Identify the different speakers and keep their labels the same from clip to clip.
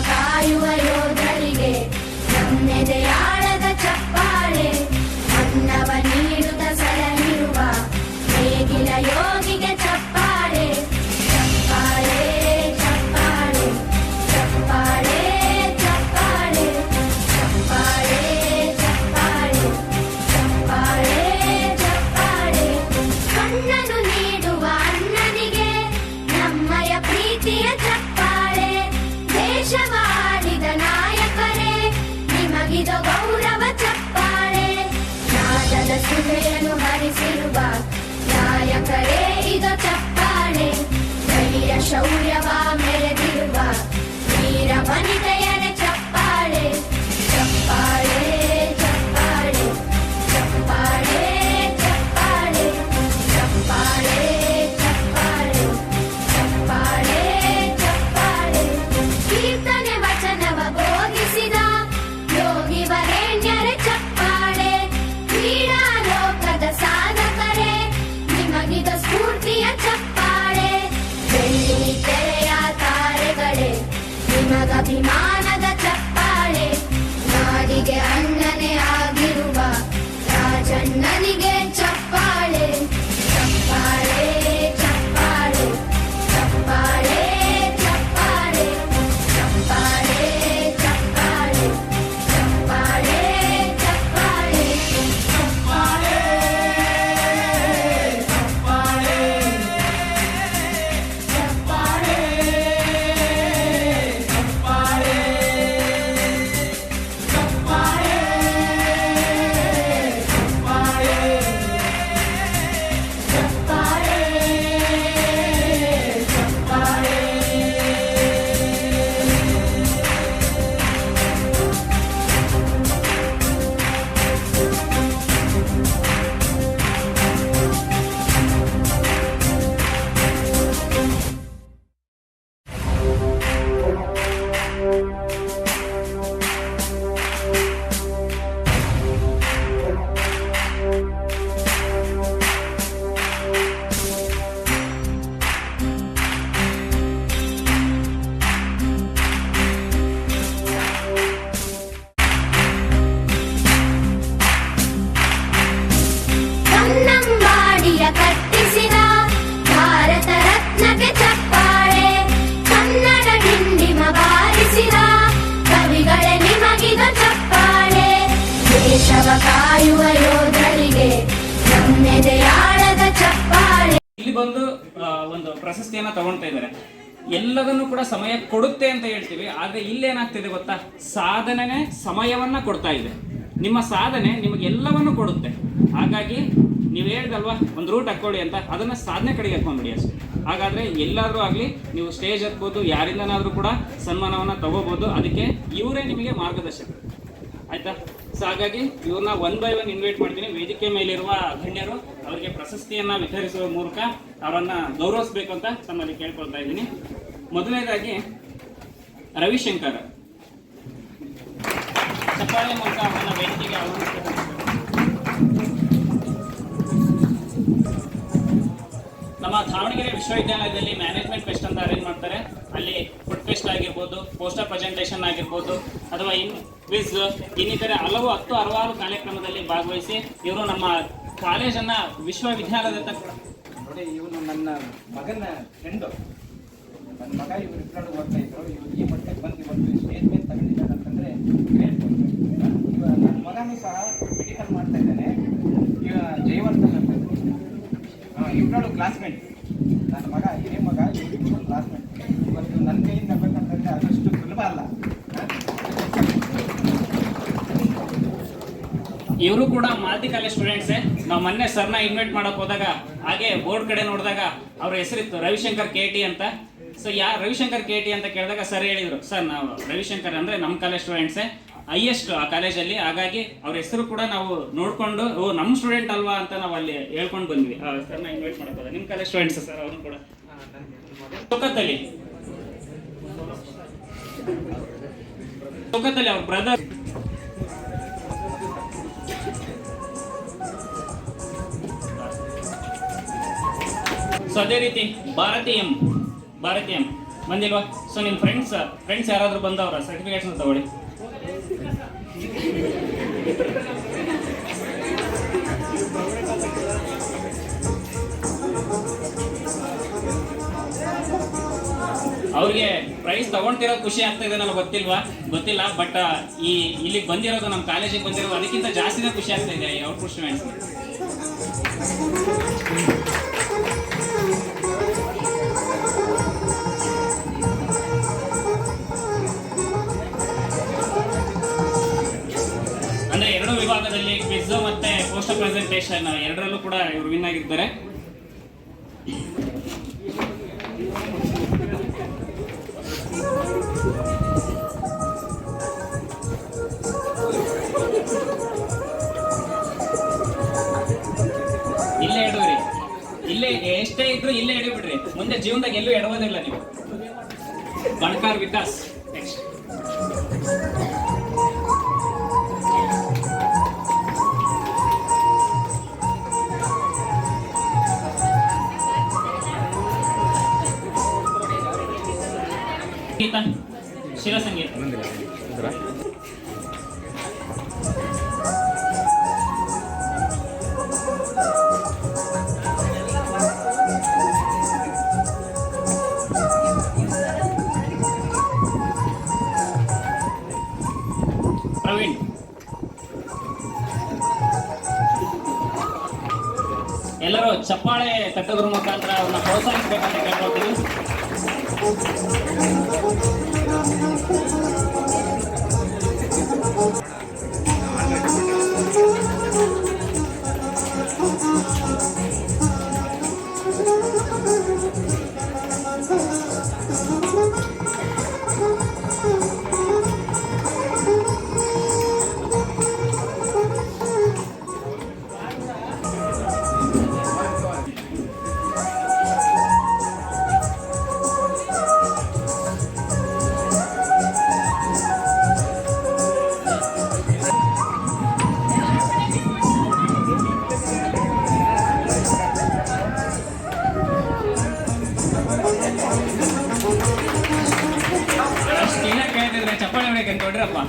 Speaker 1: ಕಾಯುವ ಯೋಧರಿಗೆ ನಮ್ಮೆದೆಯಾಳದ ಚಪ್ಪಾಳೆ, ಅನ್ನವ ನೀಡುತ್ತ ಸಲಹಿರುವ ನೇಗಿಲ ಯೋಗಿಗೆ ಚಪ್ಪಾಳೆ. ಚಪ್ಪಾಳೆ ಚಪ್ಪಾಳೆ ಚಪ್ಪಾಳೆ ಚಪ್ಪಾಳೆ ಚಪ್ಪಾಳೆ ಚಪ್ಪಾಳೆ ಚಪ್ಪಾಳೆ ಚಪ್ಪಾಳೆ. ಕಣ್ಣನು ನೀಡುವ ಅಣ್ಣನಿಗೆ ನಮ್ಮಯ ಪ್ರೀತಿಯ ಚಪ್ಪಾಳೆ. ದೇಶವಾಡಿದ ನಾಯಕರೇ ನಿಮಗಿದ ಗೌರವ ಚಪ್ಪಾಳೆ. ನಾದದ ಸುಧೆಯನ್ನು ಹರಿಸಿರುವ ನಾಯಕರೇ ಇದು ಚಪ್ಪಾಳೆ. ಧೈರ್ಯ ಶೌರ್ಯವ ಮೆರೆದಿರುವ ವೀರ ವನಿತೆಯರೇ ಚಪ್ಪಾಳೆ. ಚಪ್ಪಾಳೆ ಚಪ್ಪಾಳೆ ಚಪ್ಪಾಳೆ ಚಪ್ಪಾಳೆ ಚಪ್ಪಾಳೆ ಚಪ್ಪಾಳೆ ಚಪ್ಪಾಳೆ ಚಪ್ಪಾಳೆ. ಕೀರ್ತನೆ ವಚನವ ಬೋಧಿಸಿದ ಯೋಗಿ ವರೇಣ್ಯರೇ ಚಪ್ಪಾಳೆ. ಕ್ರೀಡಾ ಲೋಕದ ಸಾಧಕರೇ ನಿಮಗಿದ ಸ್ಫೂರ್ತಿಯ ಚಪ್ಪಾಳೆ. ಬೆಳ್ಳಿ ತೆರೆಯ ತಾರೆಗಳೇ ನಿಮಗಭಿಮಾನದ ಚಪ್ಪಾಳೆ. ನಾಡಿಗೆ ಅಣ್ಣನೇ ಆಗಿರುವ ರಾಜಣ್ಣನಿಗೆ ಚಪ್ಪಾಳೆ. ಚಪ್ಪಾಳೆ ಚಪ್ಪಾಳೆ ಚಪ್ಪಾಳೆ ಚಪ್ಪಾಳೆ ಚಪ್ಪಾಳೆ ಚಪ್ಪಾಳೆ ಚಪ್ಪಾಳೆ ಚಪ್ಪಾಳೆ ಚಪ್ಪಾಳೆ ಚಪ್ಪಾಳೆ ಕನ್ನಂಬಾಡಿಯ ಕಟ್ಟಿಸಿದ ಭಾರತ ರತ್ನಕ್ಕೆ ಚಪ್ಪಾಳೆ. ಕನ್ನಡ ಡಿಂಡಿಮ ಬಾರಿಸಿದ ಕವಿಗಳೇ ನಿಮಗಿದ ಚಪ್ಪಾಳೆ. ದೇಶವ ಕಾಯುವ ಯೋಧರಿಗೆ ನಮ್ಮೆದೆಯಾಳದ ಚಪ್ಪಾಳೆ.
Speaker 2: ಇಲ್ಲಿ ಬಂದು ಒಂದು ಪ್ರಶಸ್ತಿಯನ್ನ ತಗೊಳ್ತಾ ಇದ್ದಾರೆ. ಎಲ್ಲದನ್ನು ಕೂಡ ಸಮಯ ಕೊಡುತ್ತೆ ಅಂತ ಹೇಳ್ತೀವಿ, ಆದ್ರೆ ಇಲ್ಲೇನಾಗ್ತಿದೆ ಗೊತ್ತಾ, ಸಾಧನೆ ಸಮಯವನ್ನ ಕೊಡ್ತಾ ಇದೆ. ನಿಮ್ಮ ಸಾಧನೆ ನಿಮಗೆ ಎಲ್ಲವನ್ನು ಕೊಡುತ್ತೆ. ಹಾಗಾಗಿ ನೀವು ಹೇಳಿದಲ್ವಾ ಒಂದು ರೂಟ್ ಹಾಕೊಳ್ಳಿ ಅಂತ, ಅದನ್ನ ಸಾಧನೆ ಕಡೆಗೆ ಹಾಕೊಂಡ್ಬಿಡಿ ಅಷ್ಟೇ. ಹಾಗಾದ್ರೆ ಎಲ್ಲಾದ್ರೂ ಆಗ್ಲಿ ನೀವು ಸ್ಟೇಜ್ ಹತ್ಬೋದು, ಯಾರಿಂದನಾದ್ರೂ ಕೂಡ ಸನ್ಮಾನವನ್ನ ತಗೋಬಹುದು. ಅದಕ್ಕೆ ಇವರೇ ನಿಮಗೆ ಮಾರ್ಗದರ್ಶಕ, ಆಯ್ತಾ? ಸೊ ಹಾಗಾಗಿ ಇವ್ರನ್ನ 1 by 1 ಇನ್ವೈಟ್ ಮಾಡ್ತೀನಿ. ವೇದಿಕೆ ಮೇಲಿರುವ ಗಣ್ಯರು ಅವರಿಗೆ ಪ್ರಶಸ್ತಿಯನ್ನ ವಿತರಿಸುವ ಮೂಲಕ ಅವರನ್ನ ಗೌರವಿಸಬೇಕು ಅಂತ ತಮ್ಮಲ್ಲಿ ಕೇಳ್ಕೊಳ್ತಾ ಇದ್ದೀನಿ. ಮೊದಲನೇದಾಗಿ ರವಿಶಂಕರ್ ಚಪ್ಪಾಳೆ ಮೂಲಕ ಅವರನ್ನ ವೇದಿಕೆಗೆ ಆಹ್ವಾನಿಸಬೇಕು. ನಮ್ಮ ದಾವಣಗೆರೆ ವಿಶ್ವವಿದ್ಯಾಲಯದಲ್ಲಿ ಮ್ಯಾನೇಜ್ಮೆಂಟ್ ಫೆಸ್ಟ್ ಅಂತ ಅರೇಂಜ್ ಮಾಡ್ತಾರೆ. ಅಲ್ಲಿ ಫುಡ್ ಫೆಸ್ಟ್ ಆಗಿರ್ಬೋದು, ಪೋಸ್ಟರ್ ಪ್ರೆಸೆಂಟೇಷನ್ ಆಗಿರ್ಬೋದು, ಅಥವಾ ಕ್ವಿಜ್, ಇನ್ನಿತರೆ ಹಲವಾರು ಕಾರ್ಯಕ್ರಮದಲ್ಲಿ ಭಾಗವಹಿಸಿ ಇವರು ನಮ್ಮ ಕಾಲೇಜನ್ನ ವಿಶ್ವವಿದ್ಯಾಲಯದ
Speaker 3: ನೋಡಿ, ಇವನು ನನ್ನ ಮಗನ ಫ್ರೆಂಡು. ನನ್ನ ಮಗ ಇವರು ಇಬ್ಬರು ಓದ್ತಾ ಇದ್ರು. ಇವರು ಈ ಮಟ್ಟಕ್ಕೆ ಬಂದು ಇವತ್ತು ಸ್ಟೇಜ್ ಮೇಲೆ ತಗೊಂಡಿದ್ದಾರೆ ಅಂತಂದರೆ ಗ್ರೇಟ್. ನನ್ನ ಮಗನೂ ಸಹ ಮೆಡಿಕಲ್ ಮಾಡ್ತಾ ಇದ್ದಾನೆ. ಈಗ ಜಯವರ್ಧನ್ ಅಂತ ಇಬ್ಬರು ಕ್ಲಾಸ್ಮೇಟ್. ನನ್ನ ಮಗ ಹಿರಿಯ ಮಗ, ಇಬ್ಬರು ಕ್ಲಾಸ್ಮೇಟ್. ಇವತ್ತು ನನ್ನ ಕೈಯಿಂದ ಬೇಕಂತಂದರೆ ಅದಷ್ಟು ಸುಲಭ ಅಲ್ಲ.
Speaker 2: ಇವರು ಕೂಡ ಮಾಲ್ತಿ ಕಾಲೇಜ್ ಸ್ಟೂಡೆಂಟ್ಸೇ. ನಾವು ಮೊನ್ನೆ ಸರ್ನ ಇನ್ವೈಟ್ ಮಾಡಕ್ ಹೋದಾಗ ಹಾಗೆ ಬೋರ್ಡ್ ಕಡೆ ನೋಡಿದಾಗ ಅವ್ರ ಹೆಸರಿತ್ತು ರವಿಶಂಕರ್ KT ಅಂತ. ಸೊ ರವಿಶಂಕರ್ KT ಅಂತ ಕೇಳಿದಾಗ ಸರ್ ಹೇಳಿದ್ರು, ಸರ್ ನಾವು ರವಿಶಂಕರ್ ಅಂದ್ರೆ ನಮ್ಮ ಕಾಲೇಜ್ ಸ್ಟೂಡೆಂಟ್ಸೇ, ಹೈಯೆಸ್ಟ್ ಆ ಕಾಲೇಜಲ್ಲಿ. ಹಾಗಾಗಿ ಅವ್ರ ಹೆಸರು ಕೂಡ ನಾವು ನೋಡ್ಕೊಂಡು ಓ ನಮ್ಮ ಸ್ಟೂಡೆಂಟ್ ಅಲ್ವಾ ಅಂತ ನಾವು ಅಲ್ಲಿ ಹೇಳ್ಕೊಂಡು ಬಂದ್ವಿ. ಸರ್ನ ಇನ್ವೈಟ್ ಮಾಡಕ್ ಹೋದ. ನಿಮ್ಮ ಕಾಲೇಜ್ ಸ್ಟೂಡೆಂಟ್ಸ್ ಸರ್ ಅವರು ಕೂಡ. ಚೌಕತ್ತಲ್ಲಿ ಅವ್ರ ಬ್ರದರ್. ಸೊ ಅದೇ ರೀತಿ ಭಾರತೀಯಂ ಬಂದಿಲ್ವಾ? ಸೊ ನಿಮ್ಮ ಫ್ರೆಂಡ್ಸ್ ಯಾರಾದರೂ ಬಂದವರ ಸರ್ಟಿಫಿಕೇಟ್ಸ್ನ ತಗೊಳ್ಳಿ. ಅವ್ರಿಗೆ ಪ್ರೈಸ್ ತಗೊಳ್ತಿರೋದು ಖುಷಿ ಆಗ್ತಾ ಇದೆ, ನನಗೆ ಗೊತ್ತಿಲ್ಲ. ಬಟ್ ಇಲ್ಲಿಗೆ ಬಂದಿರೋದು, ನಮ್ಮ ಕಾಲೇಜಿಗೆ ಬಂದಿರೋದು ಅದಕ್ಕಿಂತ ಜಾಸ್ತಿನೇ ಖುಷಿ ಆಗ್ತಾ ಇದೆ ಈ ಔಟ್ಪುಟ್ ಸ್ಟೂಡೆಂಟ್ಸ್. ಅಂದ್ರೆ ಎರಡು ವಿಭಾಗದಲ್ಲಿ ಕ್ವಿಜ್ ಮತ್ತೆ ಪೋಸ್ಟರ್ ಪ್ರೆಸೆಂಟೇಷನ್ ಎರಡರಲ್ಲೂ ಕೂಡ ಇವರು ವಿನ್ ಆಗಿದ್ದಾರೆ. ಇಲ್ಲೇ ಇಡುವ್ರಿ, ಇಲ್ಲೇ ಎಷ್ಟೇ ಇದ್ರು ಇಲ್ಲೇ ಇಡಬಿಡ್ರಿ, ಮುಂದೆ ಜೀವನದಾಗ ಎಲ್ಲೂ ಎಡಗೋದಿಲ್ಲ ನೀವು. ಬಣಕಾರ್ ವಿಕಾಸ್ ನೆಕ್ಸ್ಟ್. ಶಿರ ಸಂಗೀತ. ಪ್ರವೀಣ್. ಎಲ್ಲರೂ ಚಪ್ಪಾಳೆ ತಟ್ಟೋದ್ರ ಮುಖಾಂತರ ಅವ್ರನ್ನ ಪ್ರೋತ್ಸಾಹಿಸಬೇಕಂತ ಕೇಳ್ಕೊಳ್ತೀವಿ. ಚಪ್ಪಾಳೆ ಹೊಡಿಯಕ್ಕೆ ಹೊಡ್ರಪ್ಪ.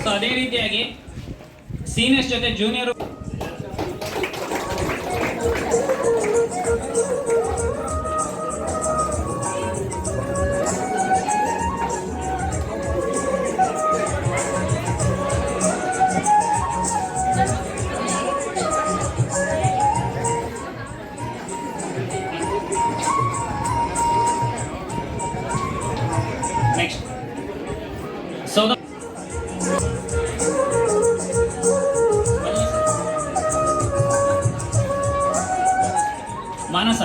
Speaker 2: ಸೊ ಅದೇ ರೀತಿಯಾಗಿ ಸೀನಿಯರ್ಸ್ ಜೊತೆ junior next. So Manasa.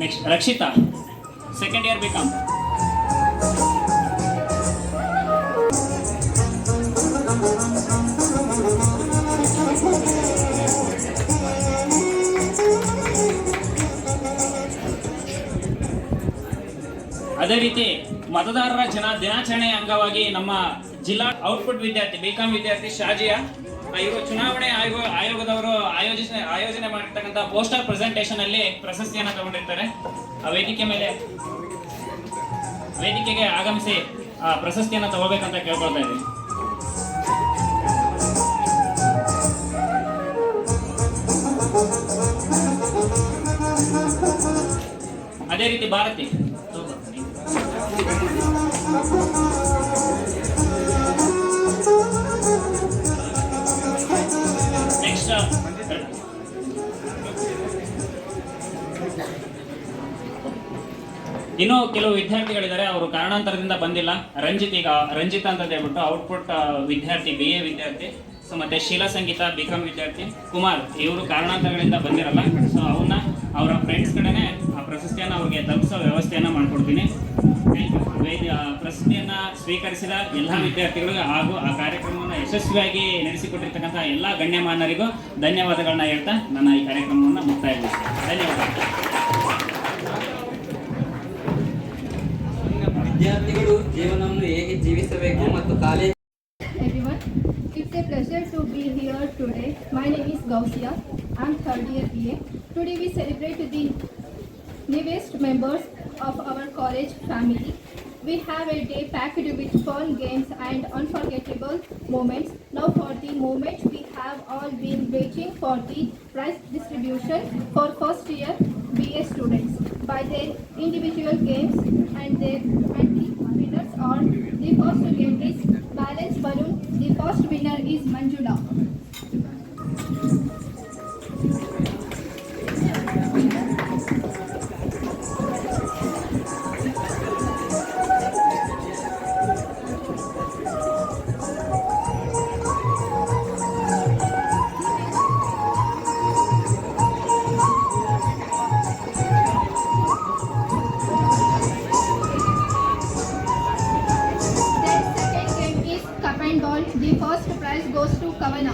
Speaker 2: Next Rakshita, second year BCom. ಅದೇ ರೀತಿ ಮತದಾರರ ದಿನಾಚರಣೆಯ ಅಂಗವಾಗಿ ನಮ್ಮ ಜಿಲ್ಲಾ ಔಟ್ಪುಟ್ ವಿದ್ಯಾರ್ಥಿ ಬಿಕಾಂ ವಿದ್ಯಾರ್ಥಿ ಶಾಜಿಯಾ ಇವರು ಚುನಾವಣೆ ಆಯೋಗದವರು ಆಯೋಜನೆ ಮಾಡಿರ್ತಕ್ಕಂಥ ಪೋಸ್ಟರ್ ಪ್ರೆಸೆಂಟೇಷನ್ ಅಲ್ಲಿ ಪ್ರಶಸ್ತಿಯನ್ನು ತಗೊಂಡಿರ್ತಾರೆ. ಆ ವೇದಿಕೆಗೆ ಆಗಮಿಸಿ ಆ ಪ್ರಶಸ್ತಿಯನ್ನು ತಗೋಬೇಕಂತ ಕೇಳ್ಕೊಳ್ತಾ ಇದ್ದೀವಿ. ಅದೇ ರೀತಿ ಭಾರತಿ. ನೆಕ್ಸ್ಟ್ ಇನ್ನೂ ಕೆಲವು ವಿದ್ಯಾರ್ಥಿಗಳಿದ್ದಾರೆ, ಅವರು ಕಾರಣಾಂತರದಿಂದ ಬಂದಿಲ್ಲ. ರಂಜಿತ್ ಅಂತ ಹೇಳ್ಬಿಟ್ಟು ಔಟ್ಪುಟ್ ವಿದ್ಯಾರ್ಥಿ, BA ವಿದ್ಯಾರ್ಥಿ. ಸೊ ಮತ್ತೆ ಶೀಲಾ ಸಂಗೀತ ಬಿಕಾಂ ವಿದ್ಯಾರ್ಥಿ. ಕುಮಾರ್ ಇವರು ಕಾರಣಾಂತರಗಳಿಂದ ಬಂದಿರಲ್ಲ. ಸೊ ಅವರ ಫ್ರೆಂಡ್ಸ್ ಕಡೆನೆ ಆ ಪ್ರಶಸ್ತಿಯನ್ನು ಅವ್ರಿಗೆ ತಲುಪಿಸೋ ವ್ಯವಸ್ಥೆಯನ್ನು ಮಾಡಿಕೊಡ್ತೀನಿ. ಪ್ರಶಸ್ತಿಯನ್ನು ಸ್ವೀಕರಿಸಿದ ಎಲ್ಲ ವಿದ್ಯಾರ್ಥಿಗಳಿಗೂ ಹಾಗೂ ಆ ಕಾರ್ಯಕ್ರಮವನ್ನು ಯಶಸ್ವಿಯಾಗಿ ನಡೆಸಿಕೊಟ್ಟಿರ್ತಕ್ಕಂಥ ಎಲ್ಲ ಗಣ್ಯಮಾನ್ಯರಿಗೂ ಧನ್ಯವಾದಗಳನ್ನ ಹೇಳ್ತಾ ನನ್ನ ಈ ಕಾರ್ಯಕ್ರಮವನ್ನು ಮುಕ್ತಾಯಗೊಳಿಸ್ತೀನಿ. ಧನ್ಯವಾದ.
Speaker 4: ವಿದ್ಯಾರ್ಥಿಗಳು ಜೀವನವನ್ನು ಹೇಗೆ ಜೀವಿಸಬೇಕು ಮತ್ತು college
Speaker 5: Everyone, it's a pleasure to be here today. My name is Gausia. I'm third year BA. Today we celebrate the newest members of our college family. We have a day packed with fun games and unforgettable moments. Now for the moment, we have all been waiting for the prize distribution for first year BA students by their individual games and the winners are the first game is balance balloon. The first winner is Manjula. The second game is cup and ball. The first prize goes to Kavana.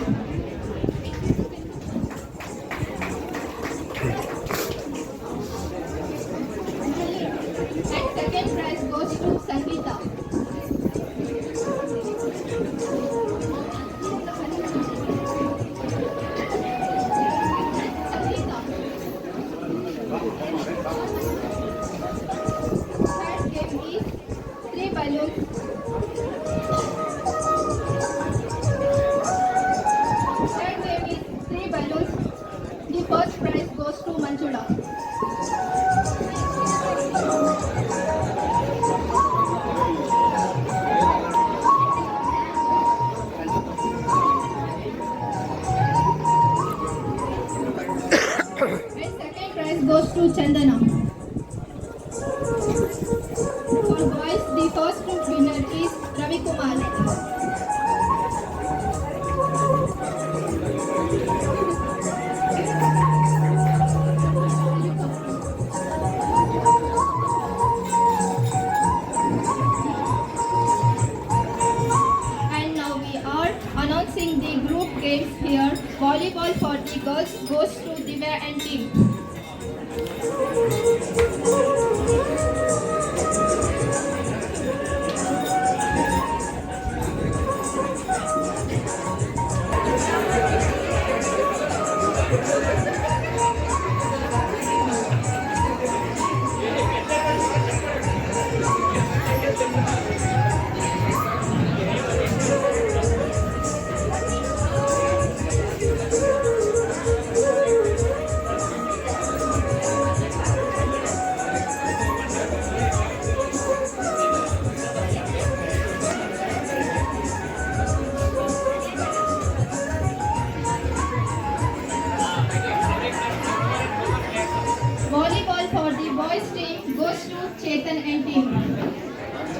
Speaker 5: And second prize goes to Sangeeta. Sangeeta. Third game is three balloons. Third game is three balloons. The first prize goes to Manjula. And second prize goes to Chandana. For boys, the first winner is Ravi Kumar. And now we are announcing the group games here. Volleyball for the girls goes to Divya and team. Volleyball for the boys team goes to Chetan and team.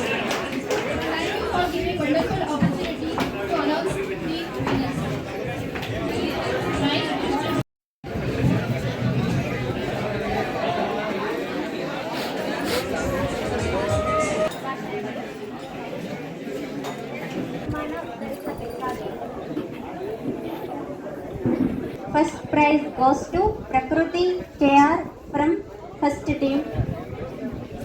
Speaker 5: Thank you for giving wonderful opportunity to announce the winners. Right?
Speaker 6: First prize goes to Prakruti KR from first team.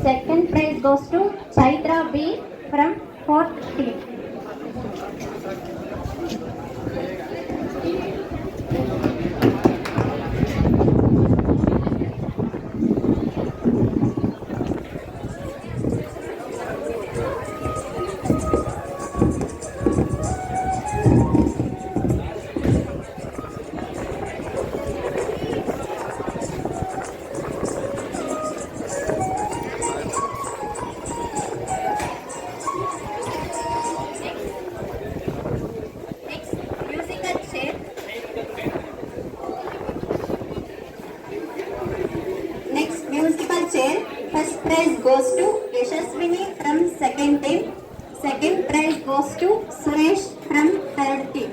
Speaker 6: Second prize goes to Chaitra B from fourth team. Next, musical chair. Next, musical chair. First prize goes to Yashaswini from second team. Second prize goes to Suresh from third team.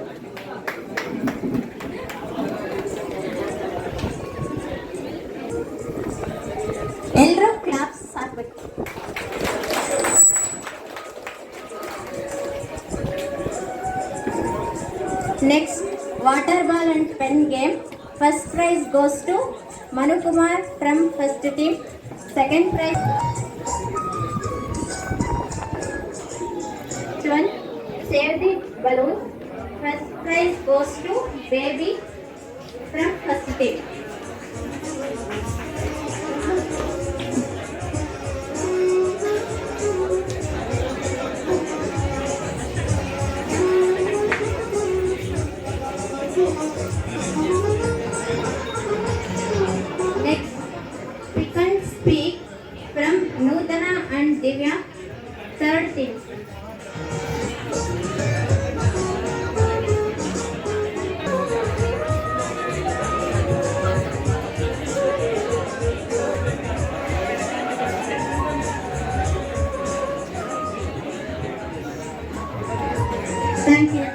Speaker 6: Next, water ball and pen game. First prize goes to Manu Kumar from first team. Second prize. Next one, save the balloon. First prize goes to Baby from first team. Next, pick and speak from Nutana and Divya, third team. Thank you.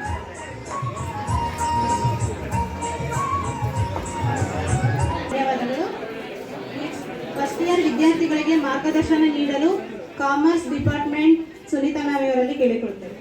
Speaker 7: ಧನ್ಯವಾದಗಳು. First year ವಿದ್ಯಾರ್ಥಿಗಳಿಗೆ ಮಾರ್ಗದರ್ಶನ ನೀಡಲು commerce department Sunita ma'am ಅವರಲ್ಲಿ ಕೇಳಿಕೊಳ್ತೇವೆ.